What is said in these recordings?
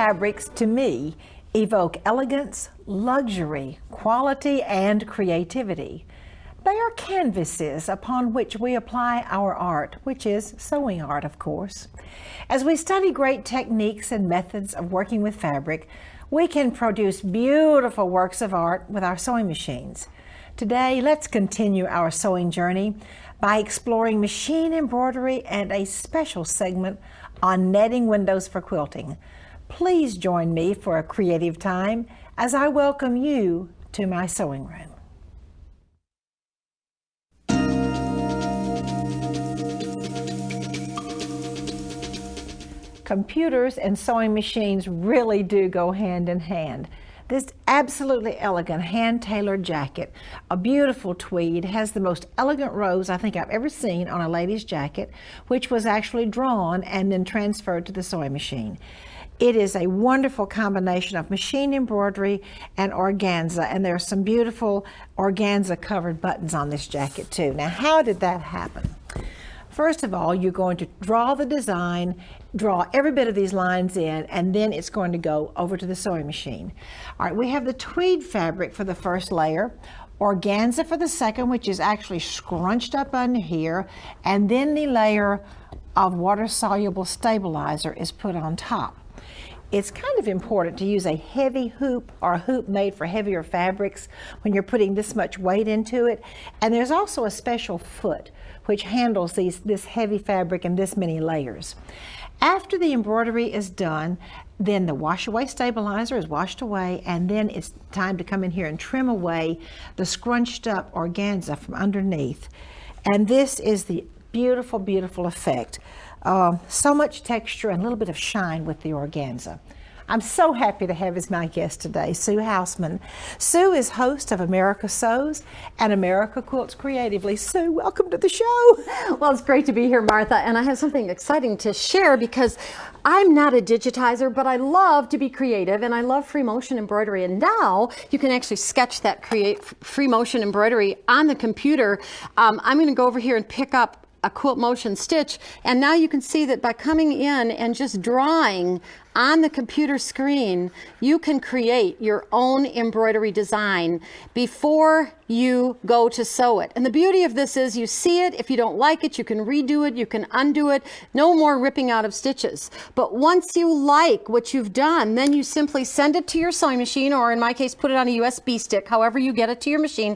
fabrics, to me, evoke elegance, luxury, quality, and creativity. They are canvases upon which we apply our art, which is sewing art, of course. As we study great techniques and methods of working with fabric, we can produce beautiful works of art with our sewing machines. Today, let's continue our sewing journey by exploring machine embroidery and a special segment on netting windows for quilting. Please join me for a creative time as I welcome you to my sewing room. Computers and sewing machines really do go hand in hand. This absolutely elegant hand-tailored jacket, a beautiful tweed, has the most elegant rose I think I've ever seen on a lady's jacket, which was actually drawn and then transferred to the sewing machine. It is a wonderful combination of machine embroidery and organza, and there are some beautiful organza covered buttons on this jacket too. Now, how did that happen? First of all, you're going to draw the design, draw every bit of these lines in, and then it's going to go over to the sewing machine. All right, we have the tweed fabric for the first layer, organza for the second, which is actually scrunched up under here, and then the layer of water-soluble stabilizer is put on top. It's kind of important to use a heavy hoop or a hoop made for heavier fabrics when you're putting this much weight into it. And there's also a special foot which handles this heavy fabric and this many layers. After the embroidery is done, then the wash-away stabilizer is washed away, and then it's time to come in here and trim away the scrunched up organza from underneath. And this is the beautiful, beautiful effect. So much texture and a little bit of shine with the organza. I'm so happy to have as my guest today, Sue Hausmann. Sue is host of America Sews and America Quilts Creatively. Sue, welcome to the show. Well, it's great to be here, Martha, and I have something exciting to share because I'm not a digitizer, but I love to be creative and I love free motion embroidery. And now you can actually sketch that free motion embroidery on the computer. I'm going to go over here and pick up a quilt motion stitch, and now you can see that by coming in and just drawing on the computer screen, you can create your own embroidery design before you go to sew it. And the beauty of this is you see it. If you don't like it, you can redo it, you can undo it. No more ripping out of stitches. But once you like what you've done, then you simply send it to your sewing machine, or in my case, put it on a USB stick, however you get it to your machine,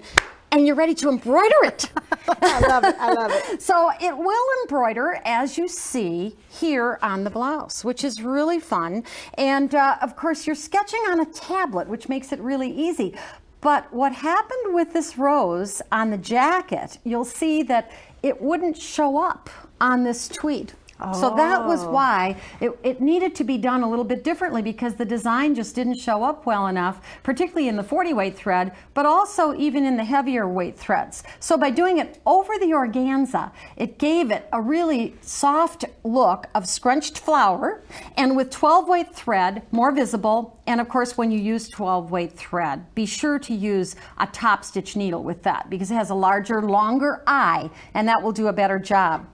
and you're ready to embroider it. I love it, I love it. So it will embroider as you see here on the blouse, which is really fun. And of course you're sketching on a tablet, which makes it really easy. But what happened with this rose on the jacket, you'll see that it wouldn't show up on this tweed. So that was why it needed to be done a little bit differently, because the design just didn't show up well enough, particularly in the 40 weight thread, but also even in the heavier weight threads. So by doing it over the organza, it gave it a really soft look of scrunched flower, and with 12 weight thread, more visible. And of course, when you use 12 weight thread, be sure to use a top stitch needle with that, because it has a larger, longer eye, and that will do a better job.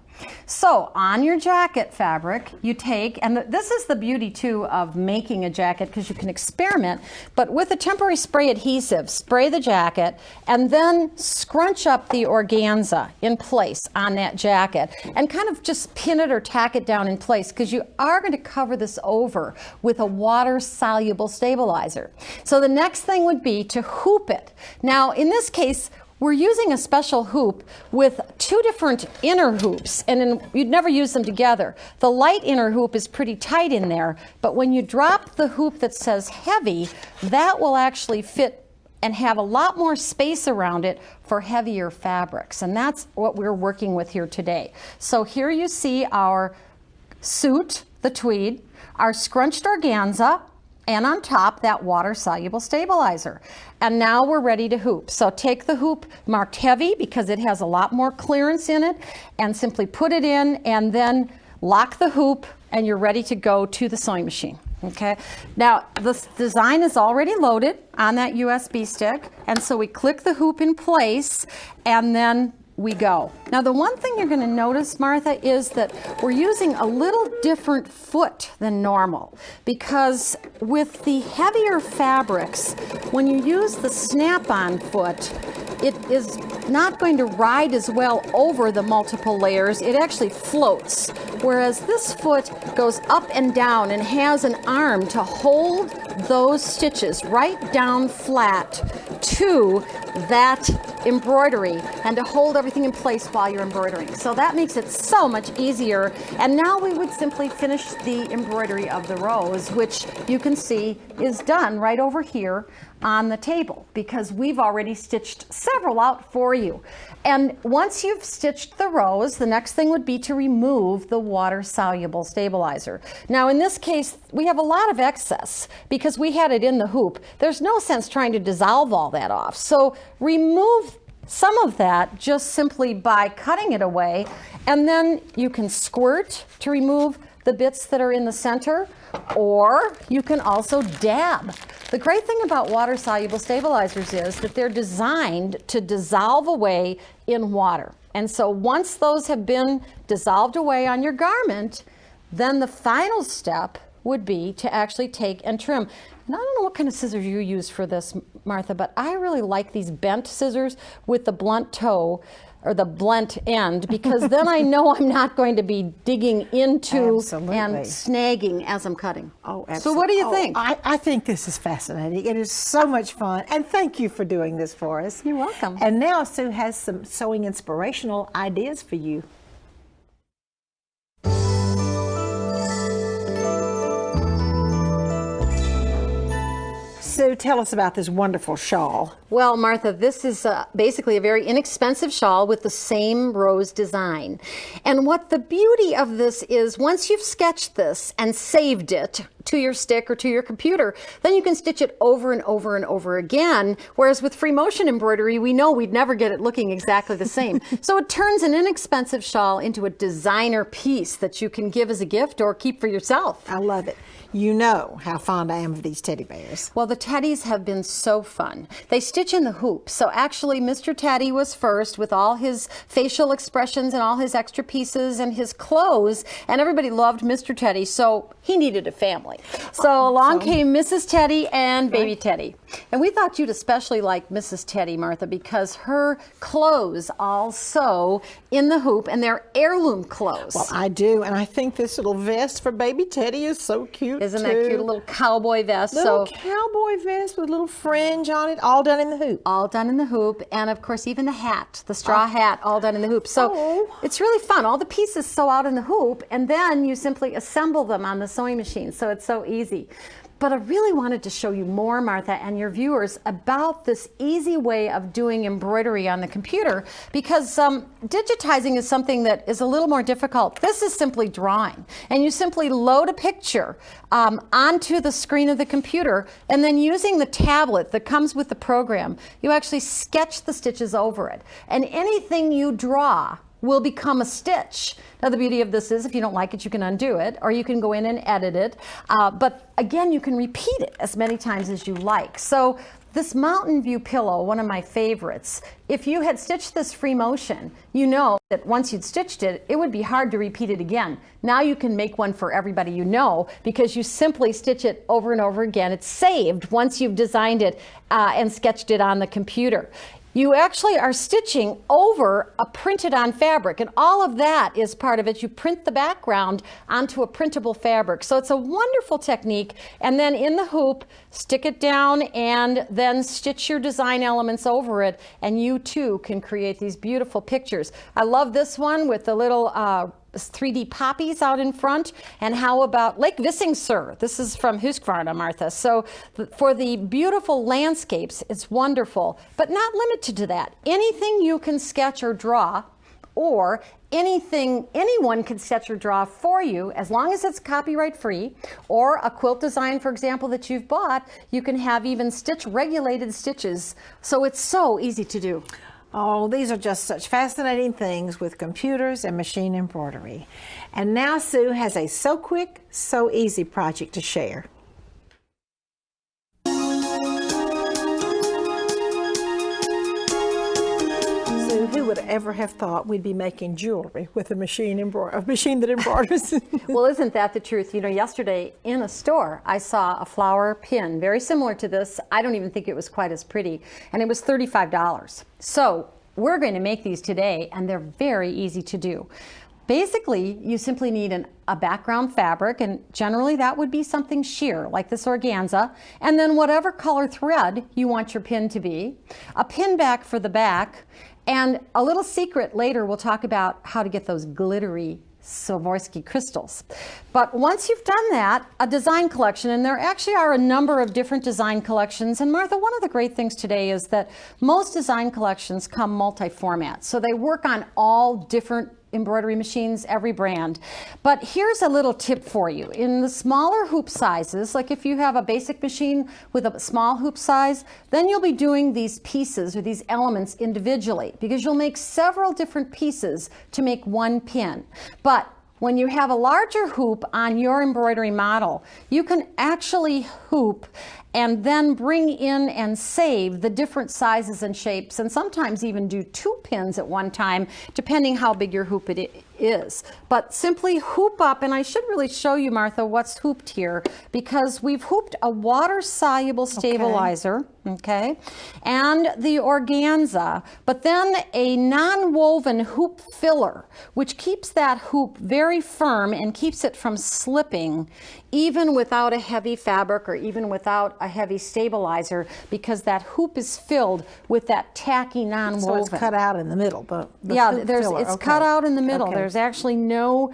So on your jacket fabric, you take, and this is the beauty too of making a jacket, because you can experiment, but with a temporary spray adhesive, spray the jacket and then scrunch up the organza in place on that jacket and kind of just pin it or tack it down in place, because you are going to cover this over with a water-soluble stabilizer. So the next thing would be to hoop it. Now in this case, we're using a special hoop with two different inner hoops, and you'd never use them together. The light inner hoop is pretty tight in there, but when you drop the hoop that says heavy, that will actually fit and have a lot more space around it for heavier fabrics, and that's what we're working with here today. So here you see our suit, the tweed, our scrunched organza, and on top that water-soluble stabilizer. And now we're ready to hoop. So take the hoop marked heavy because it has a lot more clearance in it, and simply put it in and then lock the hoop, and you're ready to go to the sewing machine. Okay, now this design is already loaded on that USB stick, and so we click the hoop in place, and then we go. Now the one thing you're going to notice, Martha, is that we're using a little different foot than normal, because with the heavier fabrics, when you use the snap-on foot, it is not going to ride as well over the multiple layers. It actually floats, whereas this foot goes up and down and has an arm to hold those stitches right down flat to that embroidery and to hold everything in place while you're embroidering. So that makes it so much easier. And now we would simply finish the embroidery of the rose, which you can see is done right over here on the table, because we've already stitched several out for you. And once you've stitched the rose, the next thing would be to remove the water-soluble stabilizer. Now in this case, we have a lot of excess because we had it in the hoop. There's no sense trying to dissolve all that off. So remove some of that just simply by cutting it away, and then you can squirt to remove the bits that are in the center, or you can also dab. The great thing about water-soluble stabilizers is that they're designed to dissolve away in water. And so once those have been dissolved away on your garment, then the final step would be to actually take and trim. And I don't know what kind of scissors you use for this, Martha, but I really like these bent scissors with the blunt toe, or the blunt end, because then I know I'm not going to be digging into and snagging as I'm cutting. Oh, absolutely. So what do you think? I think this is fascinating. It is so much fun, and thank you for doing this for us. You're welcome. And now Sue has some sewing inspirational ideas for you. Sue, tell us about this wonderful shawl. Well, Martha, this is basically a very inexpensive shawl with the same rose design. And what the beauty of this is, once you've sketched this and saved it to your stick or to your computer, then you can stitch it over and over and over again. Whereas with free motion embroidery, we know we'd never get it looking exactly the same. So it turns an inexpensive shawl into a designer piece that you can give as a gift or keep for yourself. I love it. You know how fond I am of these teddy bears. Well, the teddies have been so fun. They stitch in the hoop. So actually, Mr. Teddy was first with all his facial expressions and all his extra pieces and his clothes, and everybody loved Mr. Teddy, so he needed a family. So along came Mrs. Teddy and Baby Teddy. And we thought you'd especially like Mrs. Teddy, Martha, because her clothes all sew in the hoop, and they're heirloom clothes. Well, I do, and I think this little vest for Baby Teddy is so cute. Isn't that cute? A little cowboy vest. Little cowboy vest with a little fringe on it, all done in the hoop. All done in the hoop, and of course even the hat, the straw hat, all done in the hoop. So it's really fun. All the pieces sew out in the hoop, and then you simply assemble them on the sewing machine. So it's so easy. But I really wanted to show you more, Martha, and your viewers about this easy way of doing embroidery on the computer, because digitizing is something that is a little more difficult. This is simply drawing, and you simply load a picture onto the screen of the computer, and then using the tablet that comes with the program, you actually sketch the stitches over it. And anything you draw will become a stitch. Now the beauty of this is if you don't like it, you can undo it, or you can go in and edit it. But again, you can repeat it as many times as you like. So this Mountain View pillow, one of my favorites, if you had stitched this free motion, you know that once you'd stitched it, it would be hard to repeat it again. Now you can make one for everybody you know, because you simply stitch it over and over again. It's saved once you've designed it and sketched it on the computer. You actually are stitching over a printed on fabric, and all of that is part of it. You print the background onto a printable fabric. So it's a wonderful technique. And then in the hoop, stick it down and then stitch your design elements over it, and you too can create these beautiful pictures. I love this one with the little 3D poppies out in front. And how about Lake Visingsur? This is from Husqvarna, Martha. So for the beautiful landscapes, it's wonderful, but not limited to that. Anything you can sketch or draw, or anything anyone can sketch or draw for you, as long as it's copyright free, or a quilt design, for example, that you've bought, you can have even stitch regulated stitches. So it's so easy to do. Oh, these are just such fascinating things with computers and machine embroidery. And now Sue has a so quick, so easy project to share. Sue, who would ever have thought we'd be making jewelry with a machine that embroiders? Well, isn't that the truth? You know, yesterday in a store, I saw a flower pin very similar to this. I don't even think it was quite as pretty, and it was $35. So we're going to make these today, and they're very easy to do. Basically, you simply need a background fabric, and generally that would be something sheer, like this organza, and then whatever color thread you want your pin to be, a pin back for the back, and a little secret later we'll talk about how to get those glittery Swarovski crystals. But once you've done that, a design collection, and there actually are a number of different design collections. And Martha, one of the great things today is that most design collections come multi-format. So they work on all different embroidery machines, every brand. But here's a little tip for you. In the smaller hoop sizes, like if you have a basic machine with a small hoop size, then you'll be doing these pieces or these elements individually, because you'll make several different pieces to make one pin. But when you have a larger hoop on your embroidery model, you can actually hoop and then bring in and save the different sizes and shapes, and sometimes even do 2 pins at one time, depending how big your hoop it is. But simply hoop up, and I should really show you, Martha, what's hooped here, because we've hooped a water-soluble stabilizer, okay, and the organza, but then a non-woven hoop filler, which keeps that hoop very firm and keeps it from slipping, even without a heavy fabric or even without a heavy stabilizer, because that hoop is filled with that tacky non-woven. So it's cut out in the middle, but yeah, it's cut out in the middle. There's actually no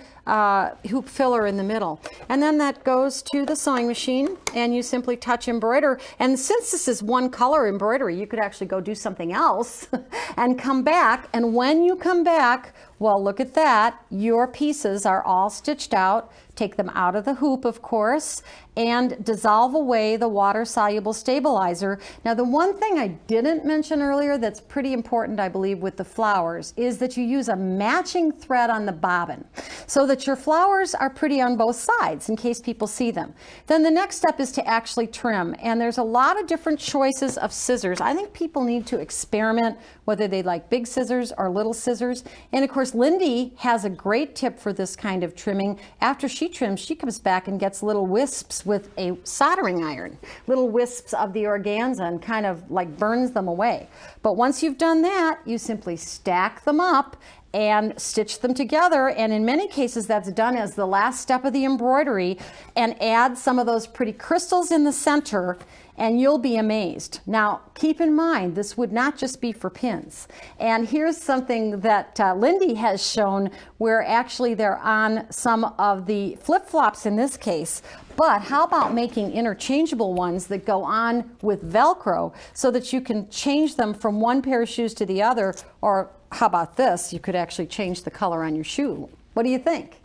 hoop filler in the middle. And then that goes to the sewing machine, and you simply touch embroider. And since this is one color embroidery, you could actually go do something else and come back. And when you come back, well, look at that. Your pieces are all stitched out. Take them out of the hoop, of course, and dissolve away the water-soluble stabilizer. Now, the one thing I didn't mention earlier that's pretty important, I believe, with the flowers is that you use a matching thread on the bobbin so that your flowers are pretty on both sides in case people see them. Then the next step is to actually trim, and there's a lot of different choices of scissors. I think people need to experiment whether they like big scissors or little scissors. And of course, Lindee has a great tip for this kind of trimming. After she trims, she comes back and gets little wisps with a soldering iron, little wisps of the organza, and kind of like burns them away. But once you've done that, you simply stack them up and stitch them together, and in many cases that's done as the last step of the embroidery, and add some of those pretty crystals in the center, and you'll be amazed. Now, keep in mind, this would not just be for pins. And here's something that Lindee has shown where actually they're on some of the flip-flops in this case. But how about making interchangeable ones that go on with Velcro so that you can change them from one pair of shoes to the other? Or how about this? You could actually change the color on your shoe. What do you think?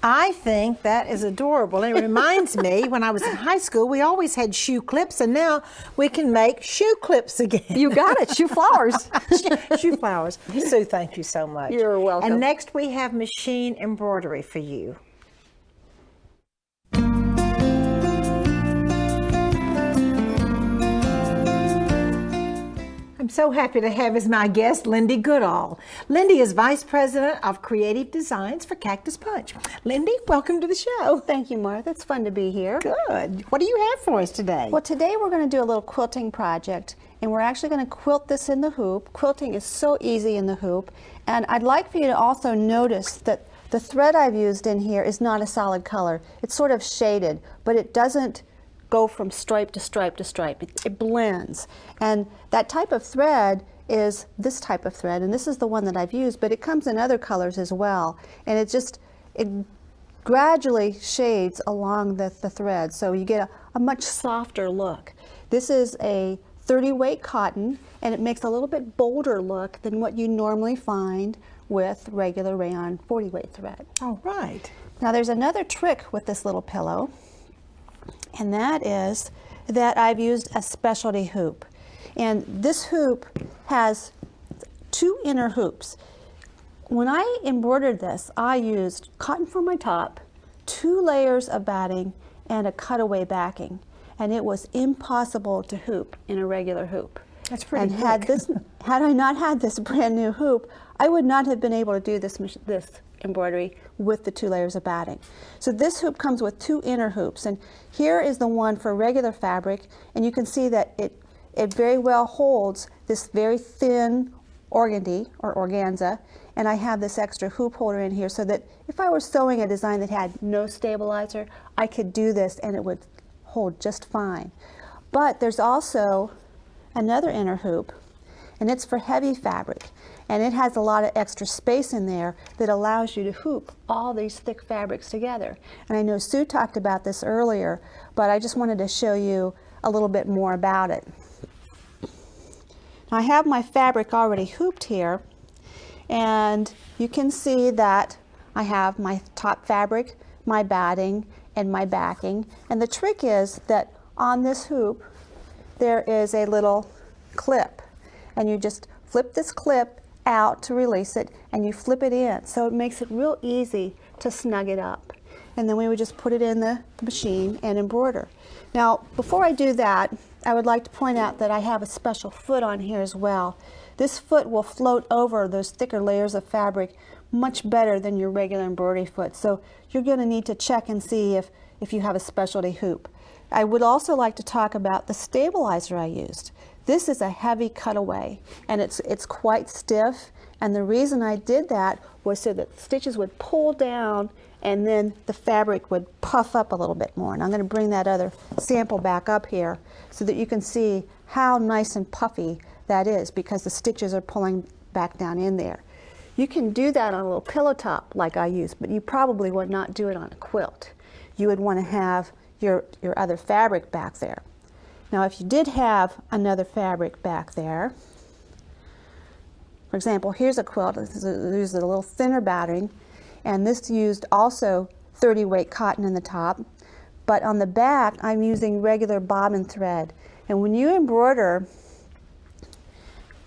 I think that is adorable. And it reminds me, when I was in high school, we always had shoe clips, and now we can make shoe clips again. You got it, shoe flowers. Shoe flowers. Sue, thank you so much. You're welcome. And next we have machine embroidery for you. I'm so happy to have as my guest Lindee Goodall. Lindee is Vice President of Creative Designs for Cactus Punch. Lindee, welcome to the show. Thank you, Martha. It's fun to be here. Good. What do you have for us today? Well, today we're going to do a little quilting project, and we're actually going to quilt this in the hoop. Quilting is so easy in the hoop, and I'd like for you to also notice that the thread I've used in here is not a solid color. It's sort of shaded, but it doesn't go from stripe to stripe to stripe. It blends. And that type of thread is this type of thread, and this is the one that I've used, but it comes in other colors as well. And it gradually shades along the thread, so you get a much softer look. This is a 30 weight cotton, and it makes a little bit bolder look than what you normally find with regular rayon 40 weight thread. All right. Now there's another trick with this little pillow, and that is that I've used a specialty hoop. And this hoop has 2 inner hoops. When I embroidered this, I used cotton for my top, 2 layers of batting, and a cutaway backing. And it was impossible to hoop in a regular hoop. That's pretty And thick. had I not had this brand new hoop, I would not have been able to do this embroidery with the 2 layers of batting. So this hoop comes with 2 inner hoops, and here is the one for regular fabric, and you can see that it very well holds this very thin organdy or organza, and I have this extra hoop holder in here so that if I were sewing a design that had no stabilizer, I could do this and it would hold just fine. But there's also another inner hoop, and it's for heavy fabric, and it has a lot of extra space in there that allows you to hoop all these thick fabrics together. And I know Sue talked about this earlier, but I just wanted to show you a little bit more about it. Now I have my fabric already hooped here, and you can see that I have my top fabric, my batting, and my backing. And the trick is that on this hoop there is a little clip, and you just flip this clip out to release it, and you flip it in, so it makes it real easy to snug it up. And then we would just put it in the machine and embroider. Now before I do that, I would like to point out that I have a special foot on here as well. This foot will float over those thicker layers of fabric much better than your regular embroidery foot, so you're going to need to check and see if you have a specialty hoop. I would also like to talk about the stabilizer I used. This is a heavy cutaway, and it's quite stiff, and the reason I did that was so that stitches would pull down and then the fabric would puff up a little bit more. And I'm going to bring that other sample back up here so that you can see how nice and puffy that is, because the stitches are pulling back down in there. You can do that on a little pillow top like I use, but you probably would not do it on a quilt. You would want to have your other fabric back there. Now if you did have another fabric back there, for example, here's a quilt. This is a little thinner batting, and this used also 30 weight cotton in the top, but on the back I'm using regular bobbin thread. And when you embroider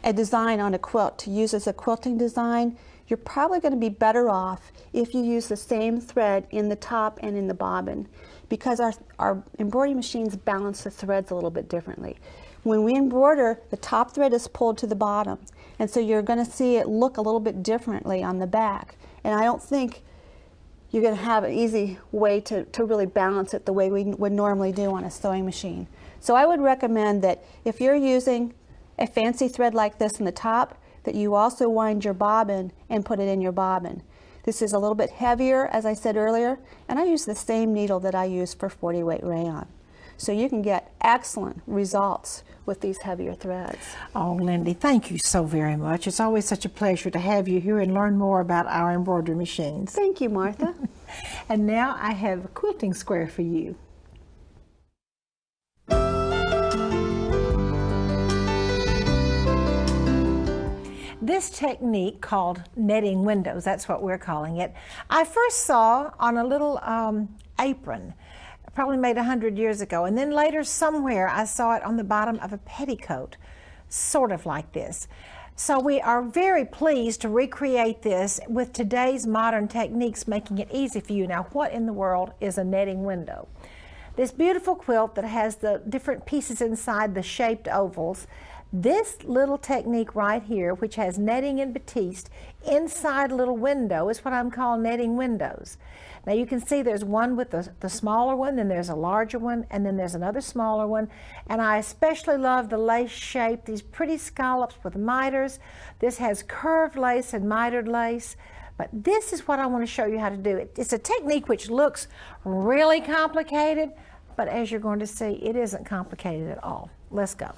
a design on a quilt to use as a quilting design, you're probably going to be better off if you use the same thread in the top and in the bobbin, because our embroidery machines balance the threads a little bit differently. When we embroider, the top thread is pulled to the bottom, and so you're going to see it look a little bit differently on the back. And I don't think you're going to have an easy way to really balance it the way we would normally do on a sewing machine. So I would recommend that if you're using a fancy thread like this in the top, that you also wind your bobbin and put it in your bobbin. This is a little bit heavier, as I said earlier, and I use the same needle that I use for 40 weight rayon. So you can get excellent results with these heavier threads. Oh, Lindee, thank you so very much. It's always such a pleasure to have you here and learn more about our embroidery machines. Thank you, Martha. And now I have a quilting square for you. This technique, called netting windows, that's what we're calling it, I first saw on a little apron, probably made 100 years ago, and then later somewhere I saw it on the bottom of a petticoat, sort of like this. So we are very pleased to recreate this with today's modern techniques, making it easy for you. Now, what in the world is a netting window? This beautiful quilt that has the different pieces inside, the shaped ovals, this little technique right here, which has netting and batiste inside a little window, is what I'm calling netting windows. Now you can see there's one with the smaller one, then there's a larger one, and then there's another smaller one. And I especially love the lace shape, these pretty scallops with miters. This has curved lace and mitered lace. But this is what I want to show you how to do. It's a technique which looks really complicated, but as you're going to see, it isn't complicated at all. Let's go.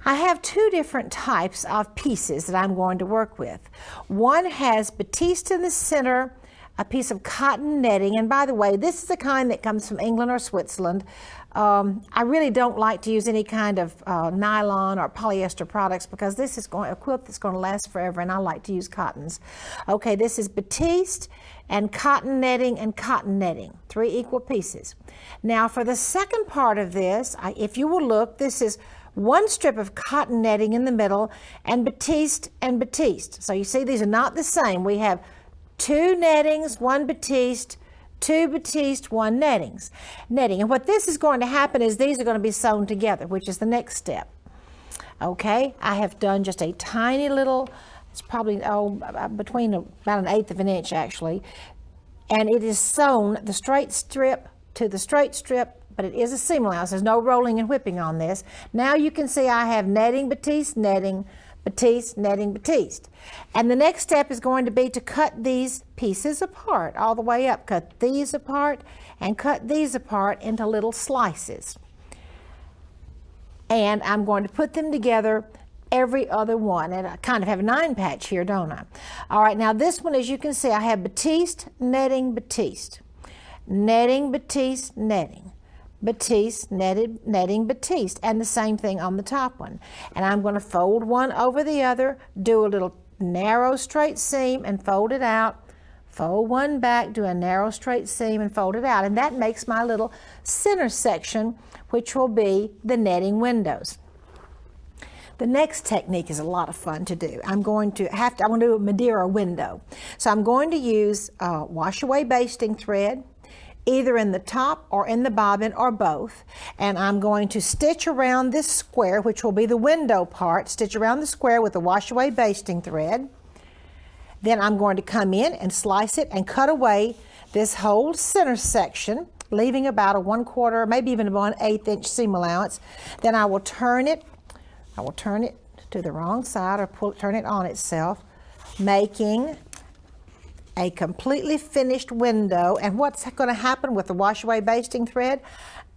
I have two different types of pieces that I'm going to work with. One has batiste in the center, a piece of cotton netting, and by the way, this is the kind that comes from England or Switzerland. I really don't like to use any kind of nylon or polyester products because this is a quilt that's going to last forever, and I like to use cottons. Okay, this is batiste and cotton netting, 3 equal pieces. Now for the second part of this, if you will look, this is 1 strip of cotton netting in the middle and batiste and batiste. So you see these are not the same. We have 2 nettings, 1 batiste, 2 batiste, 1 netting. And what this is going to happen is these are going to be sewn together, which is the next step. Okay, I have done just a tiny little, it's probably between about 1/8 of an inch actually, and it is sewn the straight strip to the straight strip, but it is a seam allowance. There's no rolling and whipping on this. Now you can see I have netting, batiste, netting, batiste, netting, batiste. And the next step is going to be to cut these pieces apart all the way up. Cut these apart and cut these apart into little slices. And I'm going to put them together every other one. And I kind of have a 9 patch here, don't I? All right, now this one, as you can see, I have batiste, netting, batiste. Netting, batiste, netting. Batiste, netted, netting, batiste, and the same thing on the top one. And I'm going to fold one over the other, do a little narrow straight seam and fold it out, fold one back, do a narrow straight seam and fold it out, and that makes my little center section, which will be the netting windows. The next technique is a lot of fun to do. I want to do a Madeira window. So I'm going to use wash away basting thread, either in the top or in the bobbin or both, and I'm going to stitch around this square, which will be the window part, stitch around the square with the wash away basting thread. Then I'm going to come in and slice it and cut away this whole center section, leaving about a 1/4, maybe even a 1/8 inch seam allowance. Then I will turn it to the wrong side or turn it on itself, making a completely finished window. And what's going to happen with the wash away basting thread?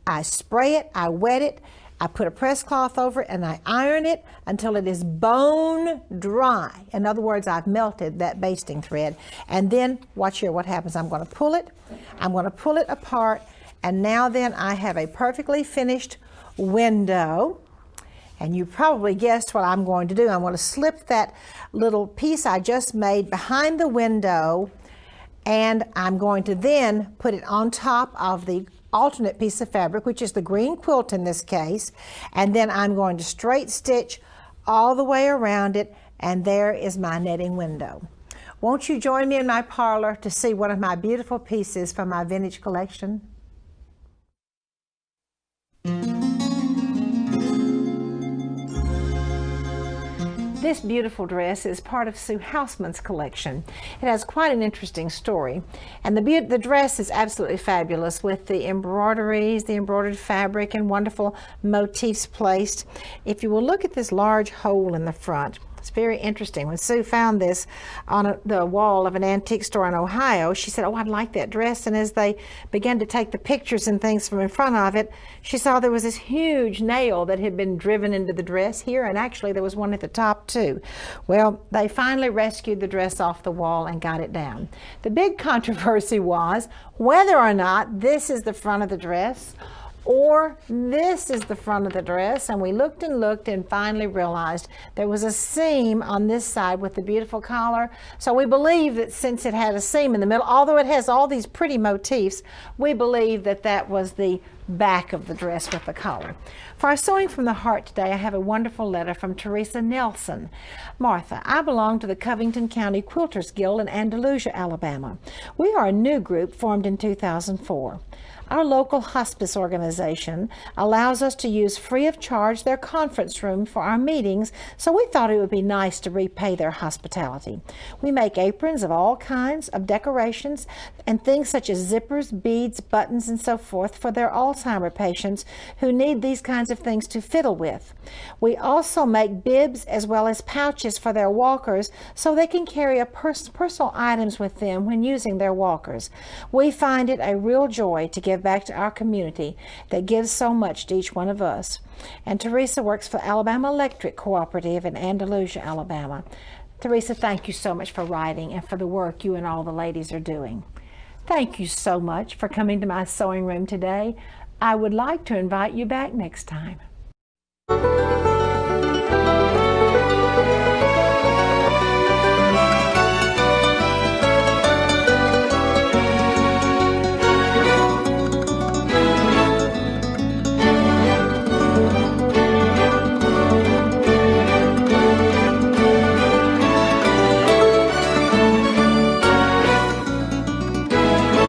I spray it, I wet it, I put a press cloth over it, and I iron it until it is bone dry. In other words, I've melted that basting thread. And then watch here what happens. I'm going to pull it apart, and now then I have a perfectly finished window. And you probably guessed what I'm going to do. I'm going to slip that little piece I just made behind the window, and I'm going to then put it on top of the alternate piece of fabric, which is the green quilt in this case, and then I'm going to straight stitch all the way around it, and there is my netting window. Won't you join me in my parlor to see one of my beautiful pieces from my vintage collection? This beautiful dress is part of Sue Hausmann's collection. It has quite an interesting story, and the dress is absolutely fabulous with the embroideries, the embroidered fabric, and wonderful motifs placed. If you will look at this large hole in the front, it's very interesting. When Sue found this on the wall of an antique store in Ohio, she said, "Oh, I'd like that dress." And as they began to take the pictures and things from in front of it, she saw there was this huge nail that had been driven into the dress here, and actually there was one at the top too. Well, they finally rescued the dress off the wall and got it down. The big controversy was whether or not this is the front of the dress or this is the front of the dress, and we looked and finally realized there was a seam on this side with the beautiful collar. So we believe that since it had a seam in the middle, although it has all these pretty motifs, we believe that that was the back of the dress with the collar. For our Sewing from the Heart today, I have a wonderful letter from Teresa Nelson. Martha, I belong to the Covington County Quilters Guild in Andalusia, Alabama. We are a new group formed in 2004. Our local hospice organization allows us to use free of charge their conference room for our meetings, so we thought it would be nice to repay their hospitality. We make aprons of all kinds of decorations and things such as zippers, beads, buttons, and so forth for their Alzheimer patients who need these kinds of things to fiddle with. We also make bibs as well as pouches for their walkers so they can carry personal items with them when using their walkers. We find it a real joy to give back to our community that gives so much to each one of us. And Teresa works for Alabama Electric Cooperative in Andalusia, Alabama. Teresa, thank you so much for writing and for the work you and all the ladies are doing. Thank you so much for coming to my sewing room today. I would like to invite you back next time.